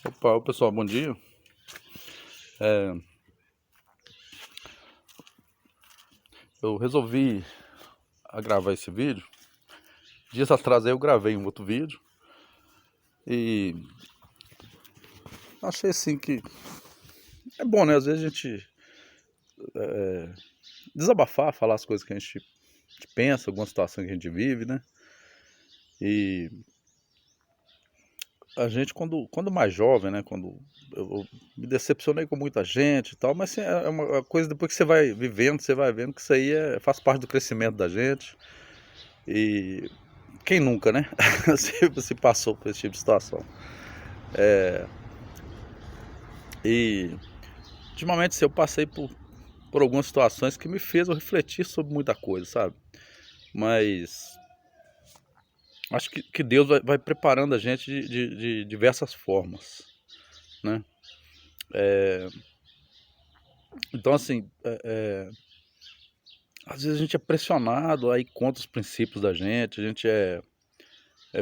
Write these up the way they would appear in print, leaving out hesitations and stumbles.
Opa, pessoal, bom dia. É, eu resolvi gravar esse vídeo. Dias atrás aí eu gravei um outro vídeo e achei assim que é bom, né? Às vezes a gente desabafar, falar as coisas que a gente pensa, alguma situação que a gente vive, né? E a gente, quando mais jovem, né? Quando eu me decepcionei com muita gente e tal, mas assim, é uma coisa depois que você vai vivendo, você vai vendo que isso aí faz parte do crescimento da gente. E quem nunca, né? Se passou por esse tipo de situação. E ultimamente assim, eu passei por algumas situações que me fez eu refletir sobre muita coisa, sabe? Mas acho que Deus vai preparando a gente de diversas formas, né? Então assim, às vezes a gente é pressionado a ir contra os princípios da gente, a gente é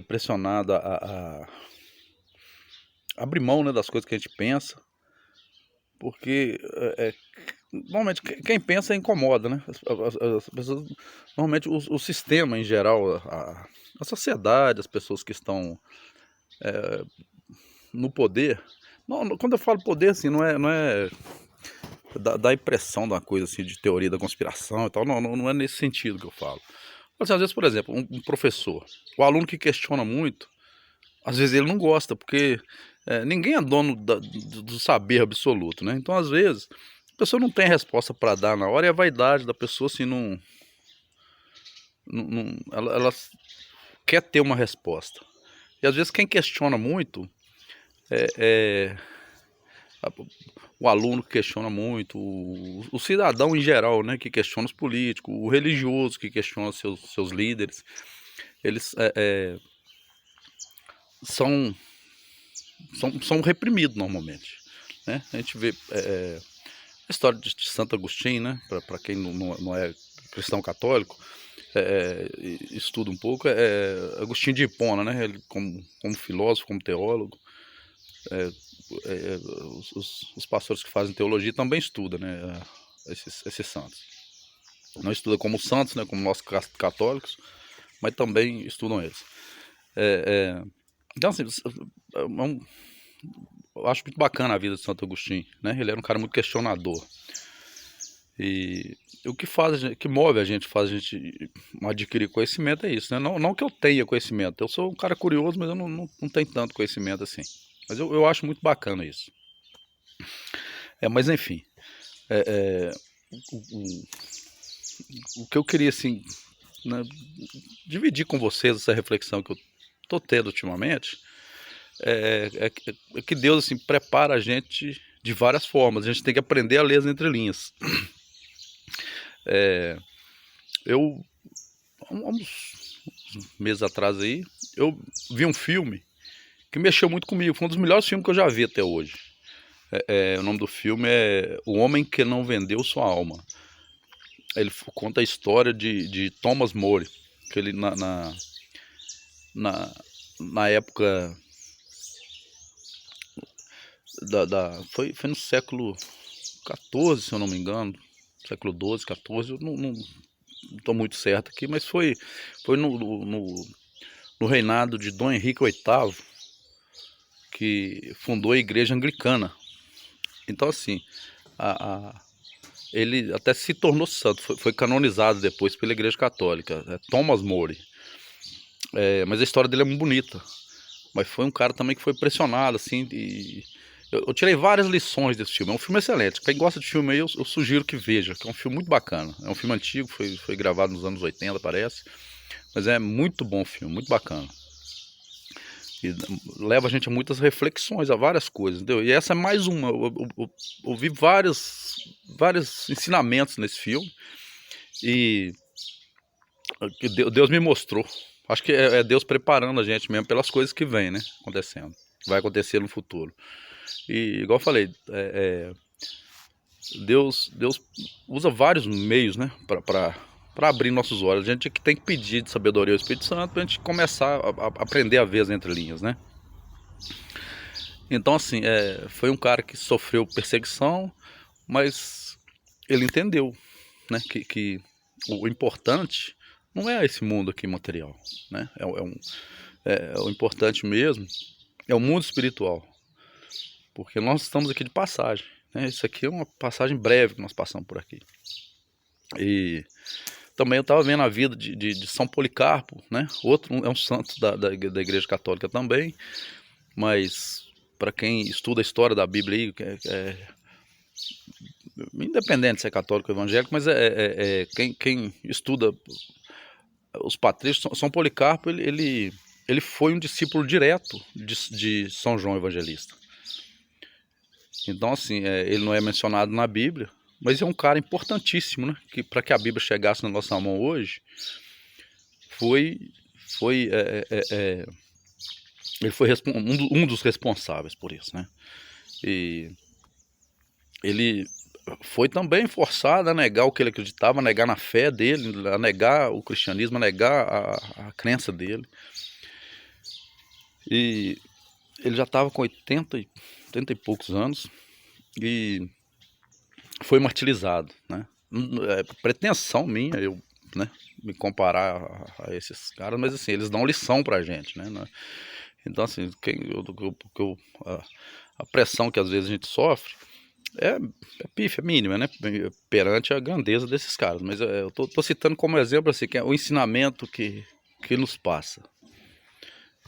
pressionado a abrir mão, né, das coisas que a gente pensa, porque normalmente quem pensa incomoda, né? As pessoas, normalmente o sistema em geral, a sociedade, as pessoas que estão no poder. Não, quando eu falo poder, assim, não é da impressão de uma coisa assim de teoria da conspiração e tal. Não é nesse sentido que eu falo. Mas, assim, às vezes, por exemplo, um professor, o aluno que questiona muito, às vezes ele não gosta, porque ninguém é dono do saber absoluto, né? Então, às vezes, a pessoa não tem resposta para dar na hora e a vaidade da pessoa, assim, ela quer ter uma resposta. E às vezes quem questiona muito é o aluno que questiona muito, o cidadão em geral, né, que questiona os políticos, o religioso que questiona seus líderes. Eles são, são reprimidos normalmente, né? A gente vê a história de Santo Agostinho, né, para quem não é cristão católico, estuda um pouco, Agostinho de Hipona, né, ele como filósofo, como teólogo, os pastores que fazem teologia também estudam, né, esses santos. Não estuda como santos, né, como nós católicos, mas também estudam eles. Então, assim, eu acho muito bacana a vida de Santo Agostinho, né? Ele era um cara muito questionador. E o que faz, que move a gente, faz a gente adquirir conhecimento é isso, né? Não que eu tenha conhecimento, eu sou um cara curioso, mas eu não tenho tanto conhecimento assim. Mas eu acho muito bacana isso. Mas enfim, o, o que eu queria, assim, né, dividir com vocês essa reflexão que eu tô tendo ultimamente é que Deus, assim, prepara a gente de várias formas. A gente tem que aprender a ler as entrelinhas. Eu, há uns meses atrás aí, eu vi um filme que mexeu muito comigo. Foi um dos melhores filmes que eu já vi até hoje. O nome do filme é O Homem que Não Vendeu Sua Alma. Ele conta a história de Thomas More, que ele na, na época foi no século XIV, se eu não me engano, século XII, XIV, eu não estou muito certo aqui, mas foi no reinado de Dom Henrique VIII que fundou a Igreja Anglicana. Então, assim, a, ele até se tornou santo, foi canonizado depois pela Igreja Católica, Thomas More. Mas a história dele é muito bonita. Mas foi um cara também que foi pressionado, assim, e eu tirei várias lições desse filme. É um filme excelente. Quem gosta de filme aí, eu sugiro que veja, que é um filme muito bacana. É um filme antigo, foi gravado nos anos 80, parece. Mas é muito bom filme, muito bacana. E leva a gente a muitas reflexões, a várias coisas, entendeu? E essa é mais uma. Eu vi vários ensinamentos nesse filme. E que Deus me mostrou. Acho que é Deus preparando a gente mesmo pelas coisas que vem, né? Acontecendo. Vai acontecer no futuro. E igual eu falei, Deus usa vários meios, né? Para abrir nossos olhos. A gente que tem que pedir de sabedoria ao Espírito Santo para a gente começar a aprender a ver as entrelinhas, né? Então, assim, foi um cara que sofreu perseguição, mas ele entendeu, né, que o importante não é esse mundo aqui material, né? O importante mesmo é o mundo espiritual, porque nós estamos aqui de passagem, né? Isso aqui é uma passagem breve que nós passamos por aqui. E também eu estava vendo a vida de São Policarpo, né? Outro é um santo da Igreja Católica também, mas para quem estuda a história da Bíblia aí, independente de ser católico ou evangélico, mas quem estuda os patrícios, São Policarpo, ele foi um discípulo direto de São João Evangelista. Então, assim, ele não é mencionado na Bíblia, mas é um cara importantíssimo, né? Que para que a Bíblia chegasse na nossa mão hoje, foi, foi ele foi um dos responsáveis por isso, né? E ele foi também forçado a negar o que ele acreditava, a negar na fé dele, a negar o cristianismo, a negar a crença dele. E ele já estava com 80 e poucos anos e foi martirizado, né? É pretensão minha, eu, né, me comparar a esses caras, mas assim, eles dão lição pra gente, né? Então, assim, a pressão que às vezes a gente sofre é pífia, mínima, né? Perante a grandeza desses caras. Mas eu tô citando como exemplo, assim, que é o ensinamento que nos passa.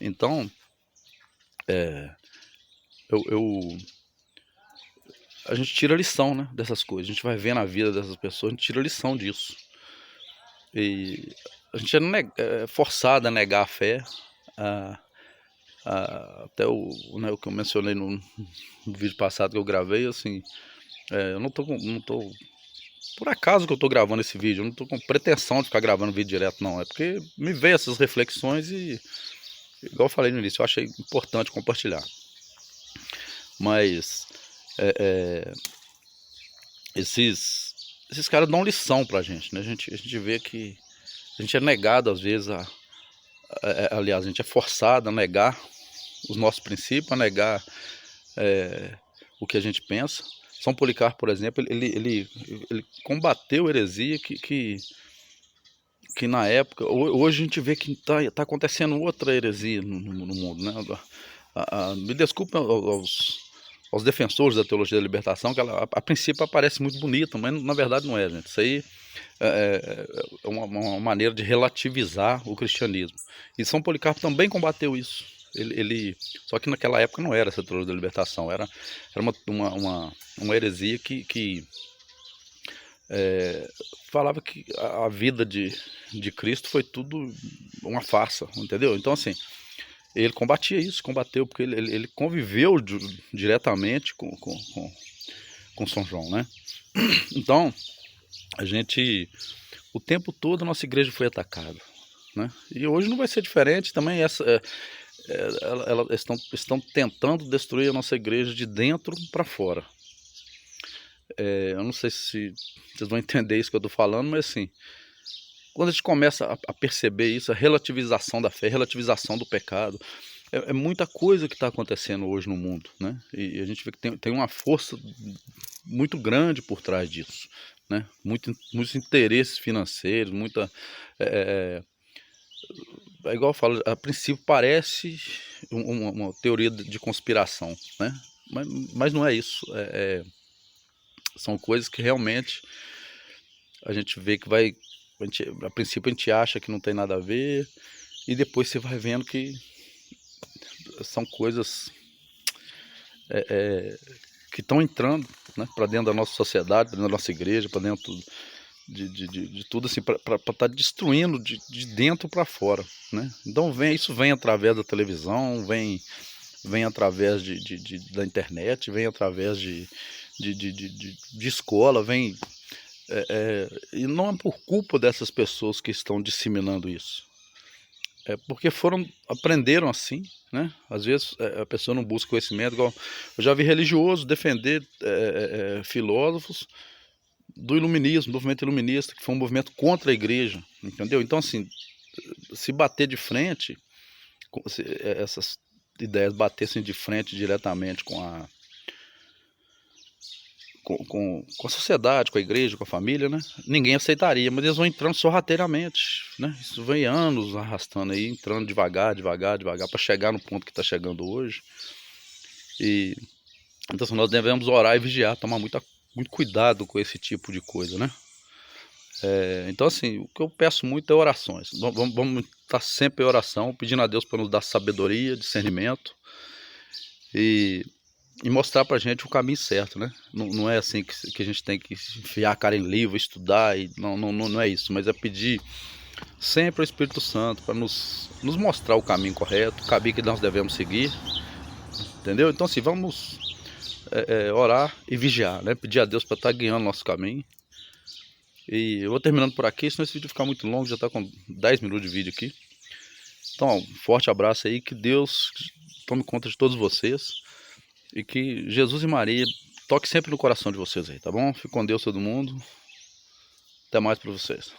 Então, a gente tira lição, né, dessas coisas. A gente vai ver na vida dessas pessoas, a gente tira lição disso. E a gente é forçado a negar a fé. A, até né, o que eu mencionei no vídeo passado que eu gravei, assim, eu não tô por acaso que eu tô gravando esse vídeo, eu não tô com pretensão de ficar gravando vídeo direto, não. É porque me veio essas reflexões e, igual eu falei no início, eu achei importante compartilhar. Mas esses caras dão lição pra gente, né? A gente vê que a gente é negado às vezes aliás, a gente é forçado a negar os nossos princípios, a negar o que a gente pensa. São Policarpo, por exemplo, ele combateu a heresia que na época, hoje a gente vê que tá acontecendo outra heresia no mundo, né? Me desculpa aos defensores da teologia da libertação, que ela a princípio aparece muito bonita, mas na verdade não é, gente. Isso aí é uma maneira de relativizar o cristianismo. E São Policarpo também combateu isso. Só que naquela época não era essa teologia da libertação, era uma heresia que falava que a vida de Cristo foi tudo uma farsa, entendeu? Então, assim, ele combatia isso, combateu, porque ele conviveu diretamente com São João, né? Então, o tempo todo a nossa igreja foi atacada, né? E hoje não vai ser diferente também. Elas estão tentando destruir a nossa igreja de dentro para fora. Eu não sei se vocês vão entender isso que eu estou falando, mas assim, quando a gente começa a perceber isso, a relativização da fé, a relativização do pecado, é muita coisa que está acontecendo hoje no mundo, né? E a gente vê que tem uma força muito grande por trás disso, né? Muitos interesses financeiros, é igual eu falo, a princípio parece uma teoria de conspiração, né? Mas não é isso. São coisas que realmente a gente vê que a princípio a gente acha que não tem nada a ver, e depois você vai vendo que são coisas que estão entrando, né, para dentro da nossa sociedade, para dentro da nossa igreja, para dentro de tudo, assim, para estar destruindo de dentro para fora, né? Então isso vem através da televisão, vem através da internet, vem através de escola, vem e não é por culpa dessas pessoas que estão disseminando isso. É porque aprenderam assim, né? Às vezes a pessoa não busca conhecimento. Igual, eu já vi religioso defender filósofos do iluminismo, do movimento iluminista, que foi um movimento contra a igreja, entendeu? Então, assim, se bater de frente, ideias batessem de frente diretamente com a sociedade, com a igreja, com a família, né? Ninguém aceitaria, mas eles vão entrando sorrateiramente, né? Isso vem anos arrastando aí, entrando devagar, para chegar no ponto que está chegando hoje. E então assim, nós devemos orar e vigiar, tomar muito cuidado com esse tipo de coisa, né? Então assim, o que eu peço muito é orações. Vamos estar sempre em oração, pedindo a Deus para nos dar sabedoria, discernimento e mostrar pra gente o caminho certo, né? Não é assim que a gente tem que enfiar a cara em livro, estudar, e não é isso, mas é pedir sempre ao Espírito Santo para nos mostrar o caminho correto, o caminho que nós devemos seguir, entendeu? Então assim, vamos orar e vigiar, né? Pedir a Deus para estar guiando nosso caminho. E eu vou terminando por aqui, senão esse vídeo ficar muito longo, já está com 10 minutos de vídeo aqui. Então, um forte abraço aí, que Deus tome conta de todos vocês. E que Jesus e Maria toque sempre no coração de vocês aí, tá bom? Fique com Deus todo mundo. Até mais para vocês.